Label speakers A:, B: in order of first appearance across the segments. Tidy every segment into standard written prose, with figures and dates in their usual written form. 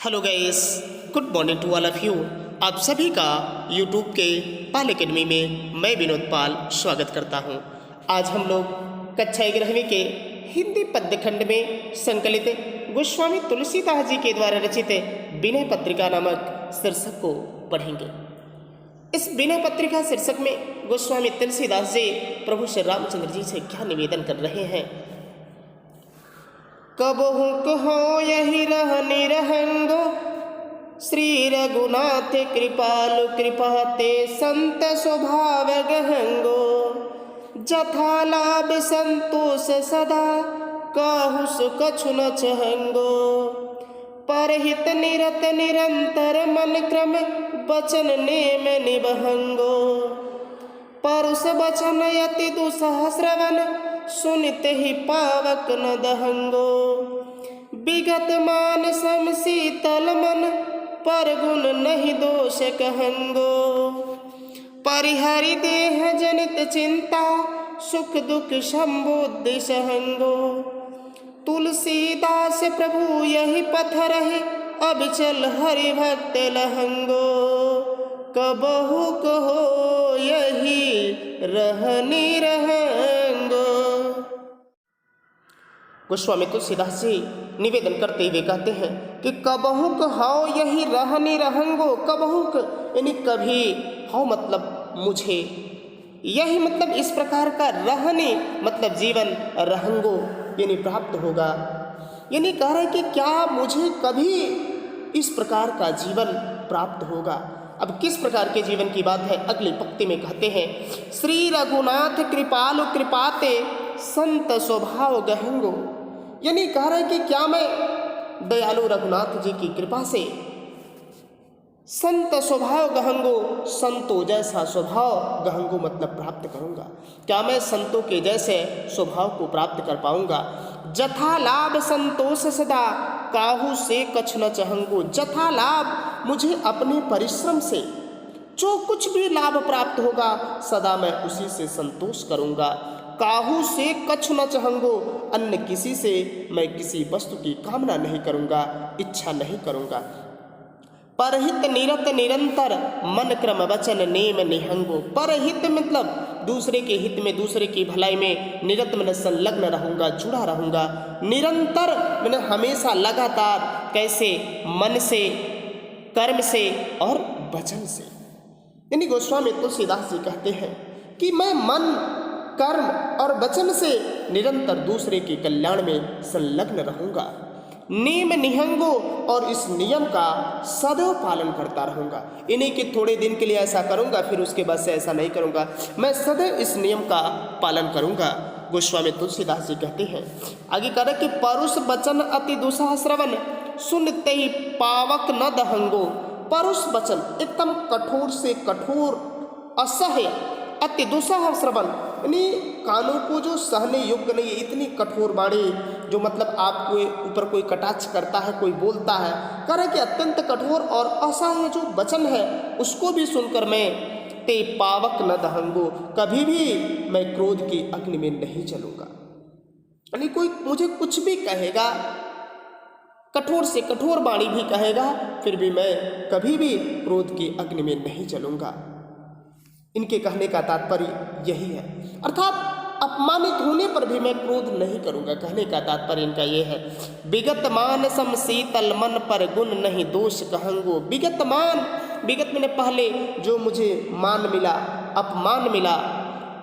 A: Hello guys, good morning to all of you. आप सभी का यूट्यूब के पाल एकेडमी में मैं विनोद पाल स्वागत करता हूं। आज हम लोग कक्षा 11वीं के हिंदी पद्य खंड में संकलित गोस्वामी तुलसीदास जी के द्वारा रचित विनय पत्रिका नामक शीर्षक को पढ़ेंगे। इस विनय पत्रिका शीर्षक में गोस्वामी तुलसीदास जी प्रभु श्री रामचंद्र जी से क्या निवेदन कर रहे हैं। कबहु कहो यही रहनि रहंगो, श्री रघुनाथ कृपालु कृपाते संत स्वभाव गहंगो। जथा लाभ संतोष सदा, काहु कछु न चहंगो। परहित निरत निरंतर मन क्रम, बचन नेम निबहंगो। परुष बचन यति दुसह श्रवण, सुनित ही पावक न दहंगो। विगत मान सम शीतल मन, पर गुण नहीं दोष कहंगो। परिहरि देह जनित चिंता, सुख दुख संबुद्धि सहंगो। तुलसीदास प्रभु यही पथ रहे, अब चल हरि भक्त लहंगो। कबहु कहो यही रहनि रहंगो। गोस्वामी तुलसीदास जी निवेदन करते हुए कहते हैं कि कबहु कहो यही रहनि रहंगो। कबहु यानी कभी, हो मतलब मुझे, यही मतलब इस प्रकार का, रहनि मतलब जीवन, रहंगो यानी प्राप्त होगा। यानी कह रहे कि क्या मुझे कभी इस प्रकार का जीवन प्राप्त होगा। अब किस प्रकार के जीवन की बात है, अगली पंक्ति में कहते हैं, श्री रघुनाथ कृपालु कृपाते संत स्वभाव गहंगो। यानी कह रहे कि क्या मैं दयालु रघुनाथ जी की कृपा से संत स्वभाव गहंगो, संतों जैसा स्वभाव, गहंगो मतलब प्राप्त करूंगा। क्या मैं संतों के जैसे स्वभाव को प्राप्त कर पाऊंगा। जथा लाभ संतोष सदा, काहू से कछ न चहंगो। जथा लाभ मुझे अपने परिश्रम से जो कुछ भी लाभ प्राप्त होगा, सदा मैं उसी से संतोष करूंगा। काहू से कछ न चहंगो, अन्य किसी से मैं किसी वस्तु की कामना नहीं करूंगा, इच्छा नहीं करूंगा। परहित निरत निरंतर, मन क्रम वचन नेम निहंगो। परहित मतलब दूसरे के हित में, दूसरे की भलाई में, निरत मैंने संलग्न रहूंगा, जुड़ा रहूंगा। निरंतर मैंने हमेशा, लगातार, कैसे, मन से, कर्म से और वचन से। यानी गोस्वामी तुलसीदास जी कहते हैं कि मैं मन, कर्म और वचन से निरंतर दूसरे के कल्याण में संलग्न रहूंगा। नेम निहंगो, और इस नियम का सदैव पालन करता रहूंगा। इन्हीं के थोड़े दिन के लिए ऐसा करूंगा, फिर उसके बाद से ऐसा नहीं करूंगा। मैं सदैव इस नियम का पालन करूंगा। गोस्वामी तुलसीदास जी कहते हैं आगे कह रहे कि परुष वचन अति दुसह श्रवण, सुनते ही पावक न दहंगो। परुष वचन एकदम कठोर से कठोर, असह्य, अति दुसह श्रवण यानी कानों को जो सहने योग्य नहीं है, इतनी कठोर वाणी, जो मतलब आपको ऊपर कोई कटाक्ष करता है, कोई बोलता है, कह रहे कि अत्यंत कठोर और असह्य जो वचन है, उसको भी सुनकर मैं ते पावक न दहंगो, कभी भी मैं क्रोध की अग्नि में नहीं चलूंगा। यानी कोई मुझे कुछ भी कहेगा, कठोर से कठोर वाणी भी कहेगा, फिर भी मैं कभी भी क्रोध की अग्नि में नहीं चलूंगा। इनके कहने का तात्पर्य यही है, अर्थात अपमानित होने पर भी मैं क्रोध नहीं करूंगा। कहने का तात्पर्य इनका यह है, विगत मान सम शीतल मन, पर गुण नहीं दोष कहंगो। विगत मान, विगत मैंने पहले जो मुझे मान मिला, अपमान मिला,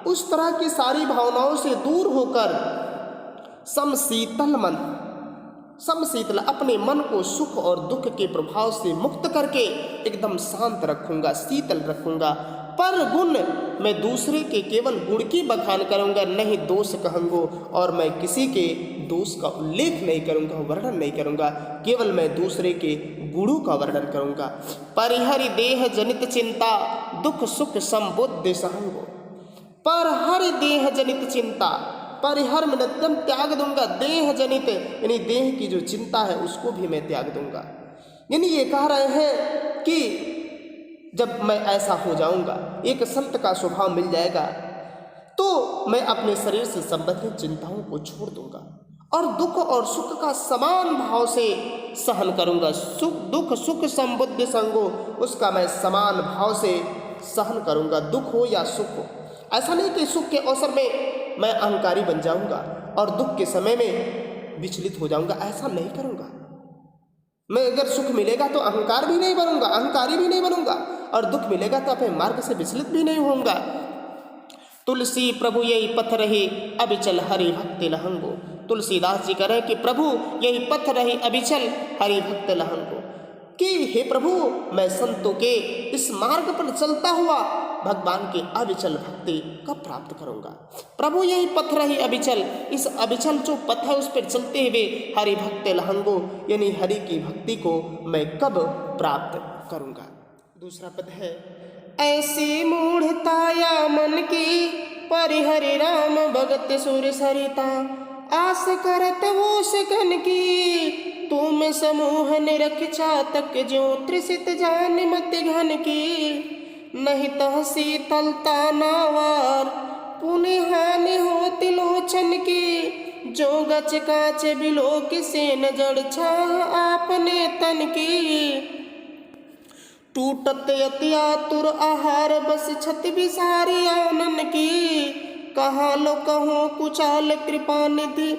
A: उस तरह की सारी भावनाओं से दूर होकर सम शीतल मन, समशीतल अपने मन को सुख और दुख के प्रभाव से मुक्त करके एकदम शांत रखूंगा, शीतल रखूंगा। पर गुण मैं दूसरे के केवल गुण की बखान करूंगा, नहीं दोष कहूंगा, और मैं किसी के दोष का उल्लेख नहीं करूंगा, वर्णन नहीं करूंगा, केवल मैं दूसरे के गुणों का वर्णन करूंगा। परिहरि देह जनित चिंता, दुख सुख संबुद्धि सहंगो। परहरि देह जनित चिंता, परिहर में एकदम त्याग दूंगा। देह जनित यानी देह की जो चिंता है उसको भी मैं त्याग दूंगा। यानी ये कह रहे हैं कि जब मैं ऐसा हो जाऊंगा, एक संत का स्वभाव मिल जाएगा, तो मैं अपने शरीर से संबंधित चिंताओं को छोड़ दूंगा और दुख और सुख का समान भाव से सहन करूँगा। सुख दुख सुख संबुद्धि संगो, उसका मैं समान भाव से सहन करूँगा, दुख हो या सुख हो। ऐसा नहीं कि सुख के अवसर में मैं अहंकारी बन जाऊँगा और दुख के समय में विचलित हो जाऊँगा, ऐसा नहीं करूँगा। मैं अगर सुख मिलेगा तो अहंकार भी नहीं बनूंगा, अहंकारी भी नहीं बनूंगा, और दुख मिलेगा तो अपने मार्ग से विचलित भी नहीं होऊंगा। तुलसी प्रभु यही पथ रही अबिचल हरि भक्ति लहंगो। तुलसीदास जी कह रहे हैं कि प्रभु यही पथ रही अबिचल हरि भक्त लहंगो, कि हे प्रभु मैं संतों के इस मार्ग पर चलता हुआ भगवान की अविचल भक्ति कब प्राप्त करूंगा। प्रभु यही पथ रही अविचल, इस अविचल जो पथ है उस पर चलते हुए हरि भक्त लहंगो, यानी हरि की भक्ति को मैं कब प्राप्त करूंगा। दूसरा पद है, ऐसी मूढ़ता या मन की परिहरि राम भगत सुर सरिता, आस करत वो सकन की तुम समूह निरख चातक जो त्रिसित जान मत घन की, नहीं तह शीतलता नावार पुण्य हानि होति लोचन की, जो गच काच बिलो किसे न जड़ छाह आपने तन की, टूटत यति आतुर आहार बस छत विसारी आनन की, कहा लो कहो कुचाल कृपा निधि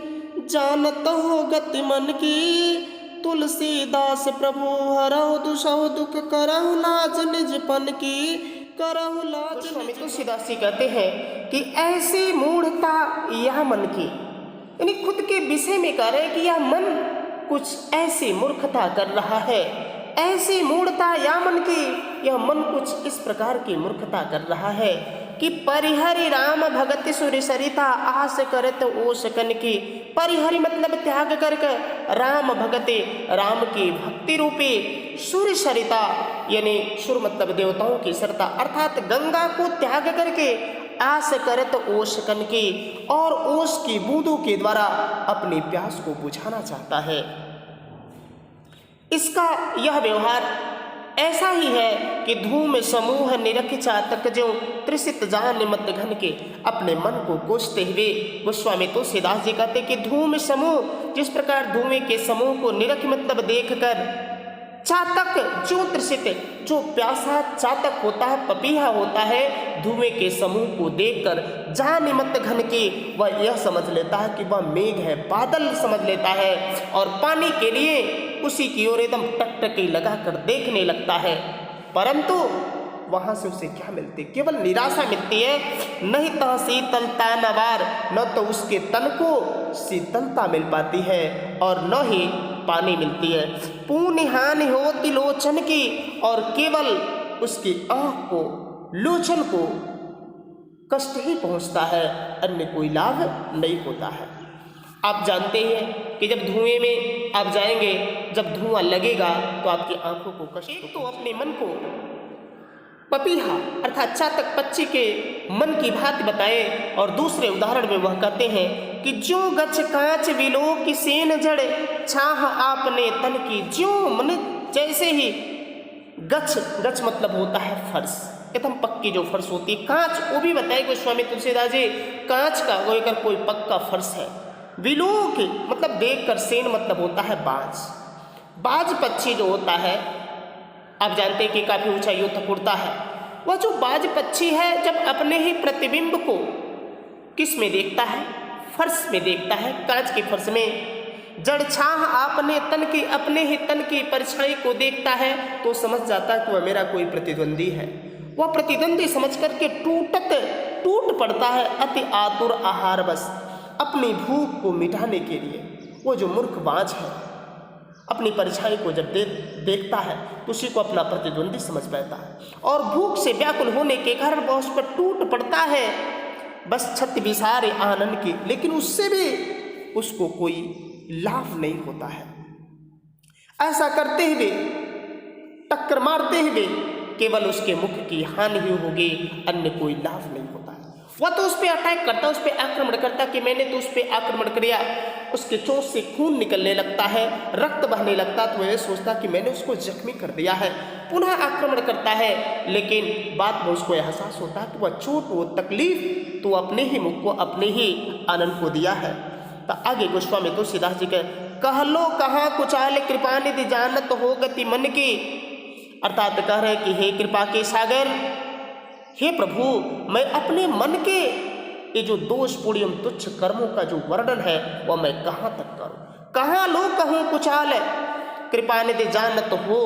A: जानत हो गति मन की, तुलसीदास प्रभु हरहु दुसहु दुख करहु लाज निजपन की, करहु लाज। स्वामी तुलसीदास जी कहते हैं कि ऐसी मूढ़ता यह मन की, यानी खुद के विषय में कह रहे हैं कि यह मन कुछ ऐसी मूर्खता कर रहा है, ऐसी मूढ़ता या मन की, यह मन कुछ इस प्रकार की मूर्खता कर रहा है कि परिहरि राम भगति सुर सरिता, आस करत ओ सकन की। परिहरि मतलब त्याग करके राम भगति, राम की भक्ति रूपी सुर सरिता, यानी सुर मतलब देवताओं की सरिता, अर्थात गंगा को त्याग करके आस करत ओस कन की, और ओस की बूंदों के द्वारा अपनी प्यास को बुझाना चाहता है। इसका यह व्यवहार ऐसा ही है कि धूम समूह निरख चातक जो त्रिसित जान मत घन के, अपने मन को कोसते हुए गोस्वामी तुलसीदास जी कहते कि धूम समूह, जिस प्रकार धुएं के समूह को निरख मतलब देखकर, चातक जो त्रिसित, जो प्यासा चातक होता है, पपीहा होता है, धुएं के समूह को देखकर जान मत घन की, वह यह समझ लेता है कि वह मेघ है, बादल समझ लेता है, और पानी के लिए उसी की ओर एकदम टकटकी लगाकर देखने लगता है, परंतु वहां से उसे क्या मिलती, केवल निराशा मिलती है। नहीं तो शीतलता नवार, न तो उसके तन को शीतलता मिल पाती है और न ही पानी मिलती है। पुण्य हानि होती लोचन की, और केवल उसकी आंख को, लोचन को कष्ट ही पहुंचता है, अन्य कोई लाभ नहीं होता है। आप जानते हैं कि जब धुएं में आप जाएंगे, जब धुआं लगेगा तो आपकी आंखों को कष्ट, तो अपने मन को पपीहा अर्थात चातक पक्षी के मन की भांति बताए, और दूसरे उदाहरण में वह कहते हैं कि जो गच कांच बिलो की सेन जड़ छाह आपने तन की, जो मन जैसे ही गच, गच मतलब होता है फर्श, एकदम पक्की जो फर्श होती है, कांच वो भी बताए गोस्वामी तुलसीदास जी, कांच का वो एक कोई पक्का फर्श है, विलोक मतलब देखकर, सेन मतलब होता है बाज, बाज पक्षी जो होता है, आप जानते हैं कि काफी ऊंचाइयों तक उड़ता है, वह जो बाज पक्षी है जब अपने ही प्रतिबिंब को किस में देखता है, फर्श में देखता है, कांच के फर्श में, जड़ छाह आपने तन की, अपने ही तन की परछाई को देखता है, तो समझ जाता है कि वह मेरा कोई प्रतिद्वंदी है। वह प्रतिद्वंदी समझ करके टूट पड़ता है अति आतुर आहार बस, अपनी भूख को मिटाने के लिए। वो जो मूर्ख बाज है अपनी परछाई को जब देखता है तो उसी को अपना प्रतिद्वंदी समझ पाता है, और भूख से व्याकुल होने के कारण वह उस पर टूट पड़ता है बस छत विसारे आनंद की, लेकिन उससे भी उसको कोई लाभ नहीं होता है। ऐसा करते हुए, टक्कर मारते हुए केवल उसके मुख की हानि ही होगी, अन्य कोई लाभ नहीं होता है। वह तो उस पर अटैक करता, उस पर आक्रमण करता कि मैंने तो उस पर आक्रमण किया, उसके चोट से खून निकलने लगता है, रक्त बहने लगता, तो वह सोचता कि मैंने उसको जख्मी कर दिया है, पुनः आक्रमण करता है, लेकिन बाद में उसको एहसास होता है कि वह चोट, वो तकलीफ तो अपने ही मुख को, अपने ही आनंद को दिया है। तो आगे गोस्वामी तुलसीदास जी के कह लो कहाँ कुचाल कृपा निधि जानत हो गति मन की। अर्थात कह रहे कि हे कृपा के सागर, हे प्रभु, मैं अपने मन के ये जो दोषपूर्ण एवं तुच्छ कर्मों का जो वर्णन है वह मैं कहाँ तक करूं, कहाँ लो कहूँ कुचाल कृपा निधि जानत हो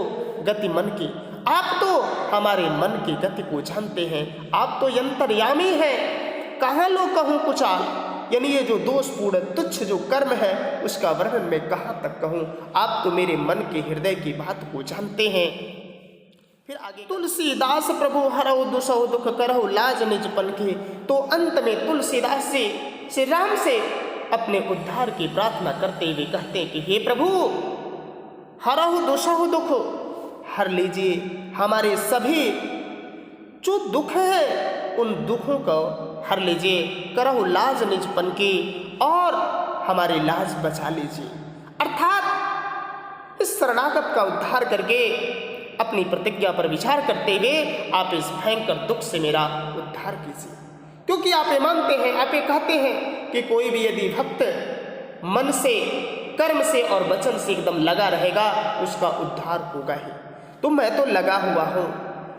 A: गति मन की। आप तो हमारे मन की गति को जानते हैं, आप तो यंतर्यामी हैं, कहाँ लो कहूँ कुचाल। यानी ये जो दोषपूर्ण तुच्छ जो कर्म है उसका वर्णन मैं कहाँ तक कहूँ, आप तो मेरे मन के हृदय की बात को जानते हैं। फिर आगे तुलसीदास प्रभु हरऊ दुसहु दुख करहु लाज निज पनखे। तो अंत में तुलसीदास जी श्री राम से अपने उद्धार की प्रार्थना करते हुए कहते हैं कि हे प्रभु, हरहु दुसहु दुख, हर लीजिए हमारे सभी जो दुख है उन दुखों को हर लीजिए, करहु लाज निज पनखे, और हमारी लाज बचा लीजिए। अर्थात इस शरणागत का उद्धार करके अपनी प्रतिज्ञा पर विचार करते हुए आप इस भयंकर दुख से मेरा उद्धार कीजिए। क्योंकि आप ये मानते हैं, आप ये कहते हैं कि कोई भी यदि भक्त मन से, कर्म से और वचन से एकदम लगा रहेगा उसका उद्धार होगा ही। तो मैं तो लगा हुआ हूँ,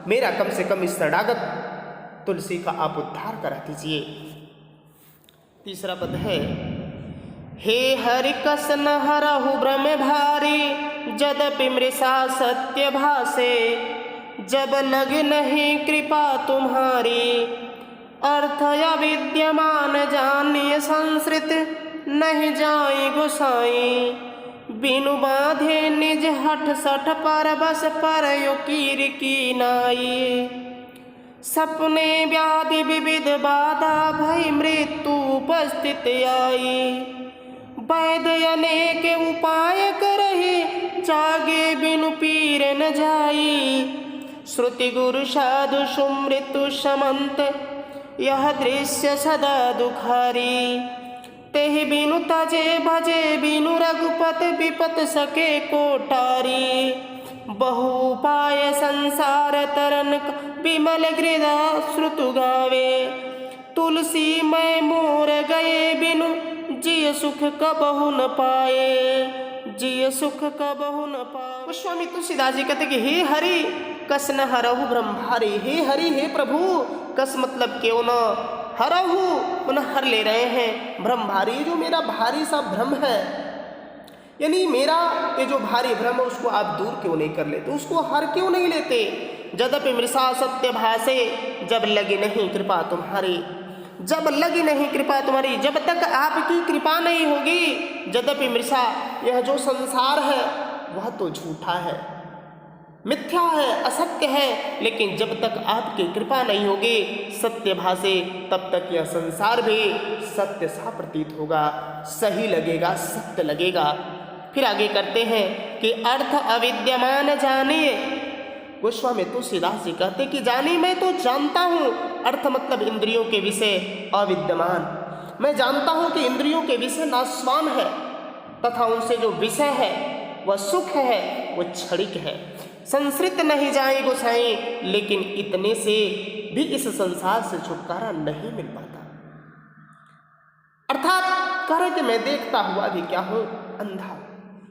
A: मेरा कम से कम इस शरणागत तुलसी का आप उद्धार करा दीजिए। तीसरा पद है, हे हरि कसन हरहु भ्रम भारी, जदपि मृषा सत्य भासे, जब लग नहीं कृपा तुम्हारी, अर्थ अविद्यमान जानिय संस्कृत, नहीं जाई गोसाई, बिनु बाधे निज हठ सठ पर बस पर यो कीर की नाई, सपने व्याधि विविध बाधा भय मृत्यु उपस्थित आई, वैद्य अनेक उपाय करहि, जागे बिनु पीर न जाई, श्रुति गुरु साधु सुमृत्यु समंत, यह दृश्य सदा दुखारी, तेहि बिनु तजे भजे बिनु रघुपत, विपत सके कोठारी, बहु उपाय संसार तरन विमल गृदा श्रुतु गावे, तुलसी मैं मोर गए बिनु, जिय सुख कबहु न पाए, जिय सुख कबहु न पाए। स्वामी तुलसीदास जी कहते कि हे हरि कस न हरहु ब्रह्मभारी, हे हरि, हे प्रभु, कस मतलब क्यों न, हरहु पुनः हर ले रहे हैं, ब्रह्मभारी, जो मेरा भारी सा भ्रम है, यानी मेरा ये जो भारी भ्रम है उसको आप दूर क्यों नहीं कर लेते, उसको हर क्यों नहीं लेते। जदपि मृषा सत्य भासे, जब लगी नहीं कृपा तुम्हारी, जब लगी नहीं कृपा तुम्हारी, जब तक आपकी कृपा नहीं होगी। जदपि मृषा, यह जो संसार है वह तो झूठा है, मिथ्या है, असत्य है, लेकिन जब तक आपकी कृपा नहीं होगी सत्य भासे, तब तक यह संसार भी सत्य सा प्रतीत होगा, सही लगेगा, सत्य लगेगा। फिर आगे करते हैं कि अर्थ अविद्यमान जानिए। गोस्वामी तुलसीदास जी कहते कि जानी, मैं तो जानता हूँ, अर्थ मतलब इंद्रियों के विषय, अविद्यमान, मैं जानता हूँ कि इंद्रियों के विषय नाशवान है, तथा उनसे जो विषय है वह सुख है, वह क्षणिक है, संसृत नहीं जाए गोसाई, लेकिन इतने से भी इस संसार से छुटकारा नहीं मिल पाता। अर्थात कह रहे कि मैं देखता हुआ भी क्या हूँ, अंधा,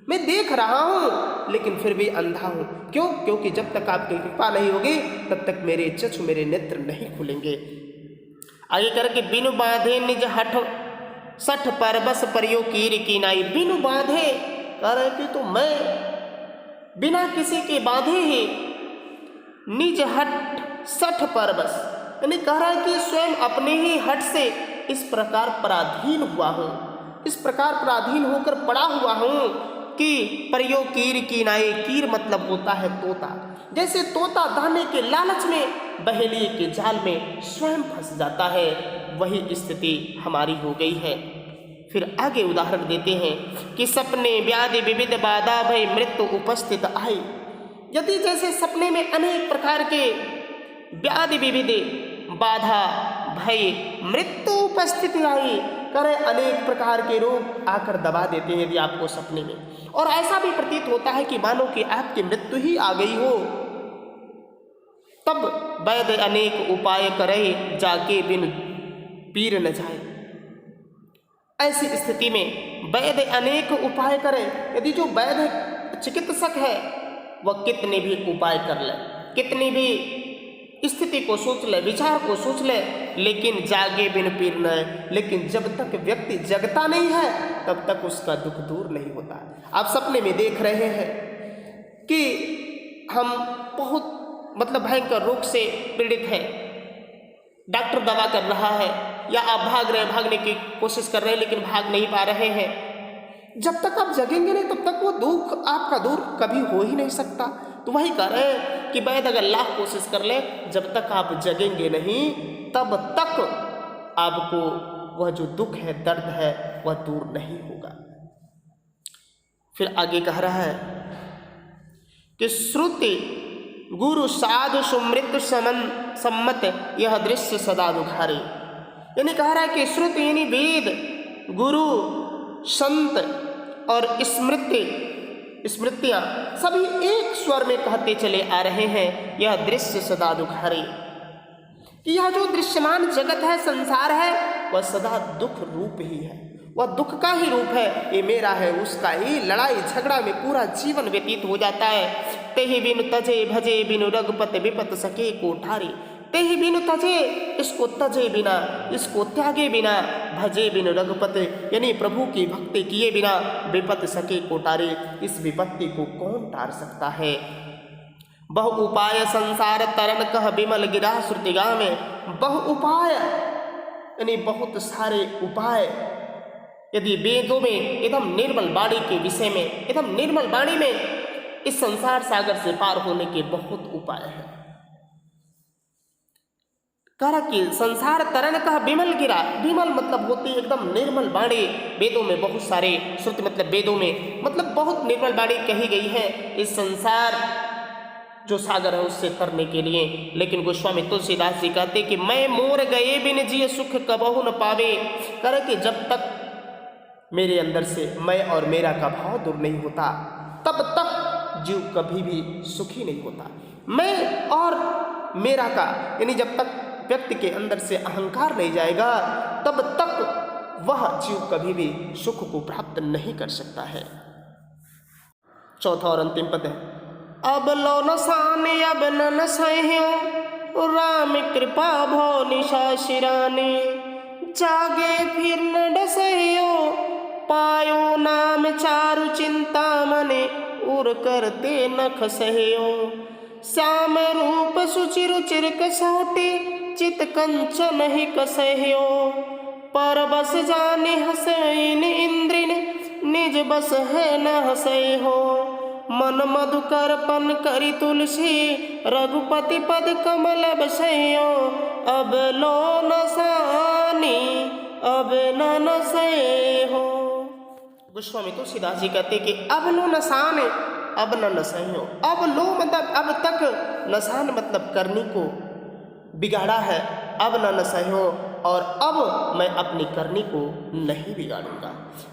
A: मैं देख रहा हूँ लेकिन फिर भी अंधा हूँ। क्यों? क्योंकि जब तक आपकी कृपा नहीं होगी तब तक मेरे चक्षु, मेरे नेत्र नहीं खुलेंगे। आगे करके बिनु बांधे निज हठ सठ पर बस परियो कीर की नाई, बिनु बांधे कह रहे कि तो मैं बिना किसी के बांधे ही निज हठ सठ पर बस, यानी कह रहा है कि स्वयं अपने ही हट से इस प्रकार पराधीन हुआ हूँ, इस प्रकार पराधीन होकर पड़ा हुआ हूँ कि परियो कीर की नाई, कीर मतलब होता है तोता, जैसे तोता दाने के लालच में बहेलिए के जाल में स्वयं फंस जाता है, वही स्थिति हमारी हो गई है। फिर आगे उदाहरण देते हैं कि सपने व्याधि विविध बाधा भय मृत्यु उपस्थित आई। यदि जैसे सपने में अनेक प्रकार के व्याधि विविध बाधा भय मृत्यु उपस्थित आई, करे अनेक प्रकार के रोग आकर दबा देते हैं यदि आपको सपने में, और ऐसा भी प्रतीत होता है कि मानो कि आपकी मृत्यु ही आ गई हो, तब वैद्य अनेक उपाय करे, जाके बिन पीर न जाए। ऐसी स्थिति में वैद्य अनेक उपाय करे। यदि जो वैद्य चिकित्सक है वह कितने भी उपाय कर ले, कितनी भी स्थिति को सोच ले, विचार को सोच ले, लेकिन जागे बिन पीर न, लेकिन जब तक व्यक्ति जगता नहीं है तब तक उसका दुख दूर नहीं होता। आप सपने में देख रहे हैं कि हम बहुत भयंकर रोग से पीड़ित हैं, डॉक्टर दवा कर रहा है, या आप भागने की कोशिश कर रहे हैं लेकिन भाग नहीं पा रहे हैं। जब तक आप जगेंगे नहीं तब तक वो दुख आपका दूर कभी हो ही नहीं सकता। तो वही कह रहे हैं कि वैद्य अगर लाख कोशिश कर ले, जब तक आप जगेंगे नहीं तब तक आपको वह जो दुख है, दर्द है, वह दूर नहीं होगा। फिर आगे कह रहा है कि श्रुति गुरु साधु सुमृत सम्मत यह दृश्य सदा दुखारी। यानी कह रहा है कि श्रुति यानी वेद, गुरु, संत और स्मृतियाँ सभी एक स्वर में कहते चले आ रहे हैं, यह दृश्य सदा दुखारी। कि यह जो दृश्यमान जगत है, संसार है, वह सदा दुख रूप ही है, वह दुख का ही रूप है। ये मेरा है, उसका ही लड़ाई झगड़ा में पूरा जीवन व्यतीत हो जाता है। तेहि बिनु तजे भजे बिनु रघुपति विपत सके कोठारी। तेहि बिनु तजे, इसको तजे बिना, इसको त्यागे बिना, भजे बिनु रघुपति यानी प्रभु की भक्ति किए बिना, विपत सके कोठारी, इस विपत्ति को कौन टार सकता है। बहु उपाय संसार तरन कह विमल गिरा श्रुतिगा में। बहु उपाय यानी बहुत सारे उपाय। यदि वेदों में एकदम निर्मल वाणी के विषय में, एकदम निर्मल वाणी में इस संसार सागर से पार होने के बहुत उपाय हैं। कहा कि संसार तरन का विमल गिरा, विमल मतलब होती एकदम निर्मल वाणी। वेदों में बहुत सारे श्रुति वेदों में बहुत निर्मल वाणी कही गई है इस संसार जो सागर है उससे तरने के लिए। लेकिन गोस्वामी तुलसीदास जी कहते कि मैं मोर गए बिन जिय सुख कबहु न पावे। करे कि जब तक मेरे अंदर से मैं और मेरा का भाव दूर नहीं होता तब तक जीव कभी भी सुखी नहीं होता। मैं और मेरा का यानी जब तक व्यक्ति के अंदर से अहंकार नहीं जाएगा तब तक वह जीव कभी भी सुख को प्राप्त नहीं कर सकता है। चौथा और अंतिम पद है, अब लो नसाने अब न सह्यो राम कृपा भो निशा शिराने। जागे फिर न डसह्यो पायो नाम चारु चिंता मने उर करते न खसह्यो। श्याम रूप सुचि रुचिर कसौटे चित कंचन ही कसह्यो। पर बस जाने हसैन इंद्रिन निज बस है न हसह्यो। मन मधुकर पन करी तुलसी रघुपति पद कमल बसह्यो। अब लो नसानी अब न सह्यो। गोस्वामी तुलसीदास जी कहते कि अब लो नसान, अब न नसह्यो। अब लो अब तक, नसान करनी को बिगाड़ा है, अब न नसह्यो, और अब मैं अपनी करनी को नहीं बिगाड़ूंगा।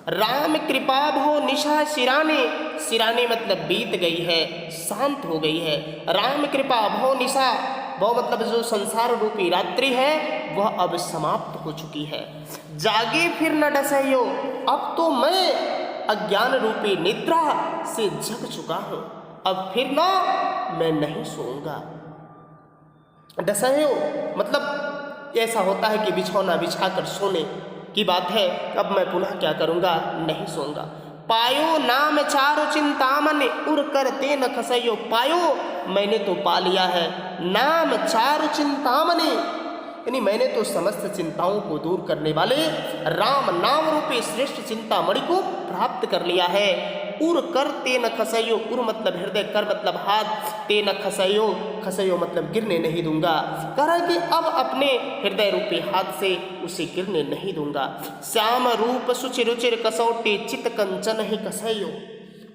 A: राम कृपा भो निशा शिराने, शिराने बीत गई है, शांत हो गई है। राम कृपा भो निशा, भो जो संसार रूपी रात्रि है वह अब समाप्त हो चुकी है। जागे फिर न डसह्यो, अब तो मैं अज्ञान रूपी निद्रा से जग चुका हूँ, अब फिर ना मैं नहीं सोऊंगा। डसह्यो ऐसा होता है कि बिछौना बिछाकर सोने की बात है, अब मैं पुनः क्या करूँगा, नहीं सोऊंगा। पायो नाम चारु चिंतामन उर करते न खसह्यो। पायो मैंने तो पा लिया है, नाम चारु चिंतामणि यानी मैंने तो समस्त चिंताओं को दूर करने वाले राम नाम रूपी श्रेष्ठ चिंतामणि को प्राप्त कर लिया है। उर कर ते न खसह्यो, उर हृदय, कर हाथ, ते न खसह्यो, खसह्यो गिरने नहीं दूंगा। कह रहा है कि अब अपने हृदय रूपी हाथ से उसे गिरने नहीं दूंगा। श्याम रूप सुचि रुचिर कसौटी चित कंचन ही कसह्यो।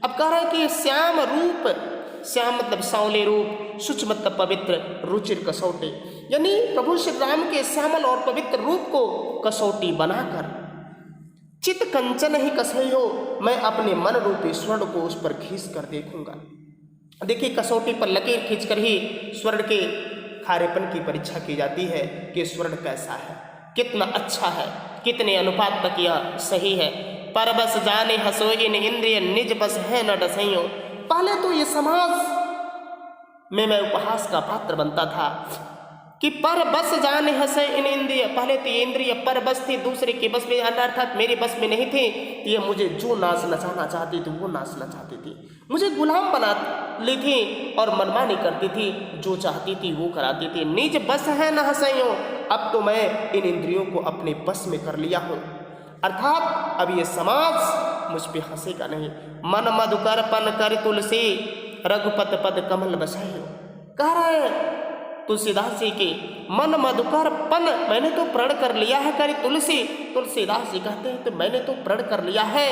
A: अब कह रहा है कि श्याम रूप, श्याम सांवले रूप, सुच पवित्र, रुचिर कसौटी यानी प्रभु श्री राम के श्यामल और पवित्र रूप को कसौटी बनाकर, चित कंचन ही कसह्यो, मैं अपने मन रूपी स्वर्ण को उस पर खींच कर देखूंगा। देखिए कसौटी पर लकीर खींचकर ही स्वर्ण के खारेपन की परीक्षा की जाती है कि स्वर्ण कैसा है, कितना अच्छा है। कितने अनुपात तक यह सही है। पर बस जाने हसोइन इंद्रिय निज बस है न डसइयो। पहले तो ये समाज में मैं उपहास का पात्र बनता था कि पर बस जाने हंसे इन इंद्रिय, पहले तो ये इंद्रिय पर बस थी, दूसरे के बस में, अर्थात मेरे बस में नहीं थी। ये मुझे जो नाच नचाना चाहती थी वो नाचना चाहती थी, मुझे गुलाम बना ली थी और मनमानी करती थी, जो चाहती थी वो कराती थी। निज बस है न हंसइयो, अब तो मैं इन इंद्रियों को अपने बस में कर लिया हूँ, अर्थात अब ये समाज मुझ पे हंसेगा नहीं। मन मधुकर पन कर तुलसी रघुपत पद कमल बसाइयो। कह रहा है तुलसीदास जी के मन मधुकर पन, मैंने तो प्रण कर लिया है। करी तुलसी, तुलसीदास जी कहते हैं तो मैंने तो प्रण कर लिया है।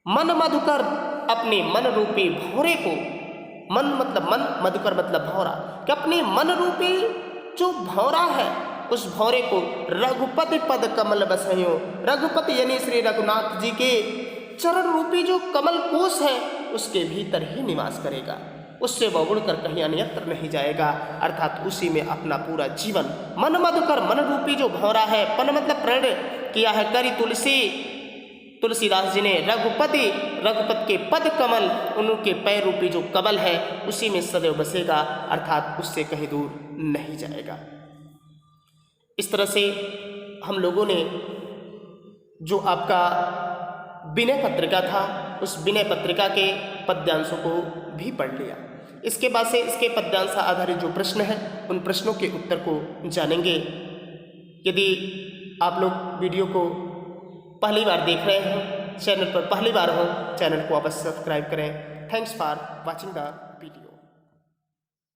A: मन मधुकर, अपने मन रूपी भौरे को, मन मतलब मन, मधुकर मतलब भौरा, कि अपने मन रूपी जो भौरा है उस भौरे को रघुपति पद कमल बसाइयो। रघुपति यानी श्री रघुनाथ जी के चरण रूपी जो कमल कोश है उसके भीतर ही निवास करेगा, उससे वह उड़कर कहीं अन्यत्र नहीं जाएगा, अर्थात उसी में अपना पूरा जीवन। मन मधुकर, मन रूपी जो भौरा है, पन मतलब प्रण किया है। करी तुलसी, तुलसीदास जी ने रघुपति, रघुपति के पद कमल, उनके पैर रूपी जो कमल है उसी में सदैव बसेगा, अर्थात उससे कहीं दूर नहीं जाएगा। इस तरह से हम लोगों ने जो आपका विनय पत्रिका था उस विनय पत्रिका के पद्यांशों को भी पढ़ लिया। इसके बाद से इसके पद्यांश आधारित जो प्रश्न हैं उन प्रश्नों के उत्तर को जानेंगे। यदि आप लोग वीडियो को पहली बार देख रहे हैं, चैनल पर पहली बार हो, चैनल को अवश्य सब्सक्राइब करें। Thanks for watching the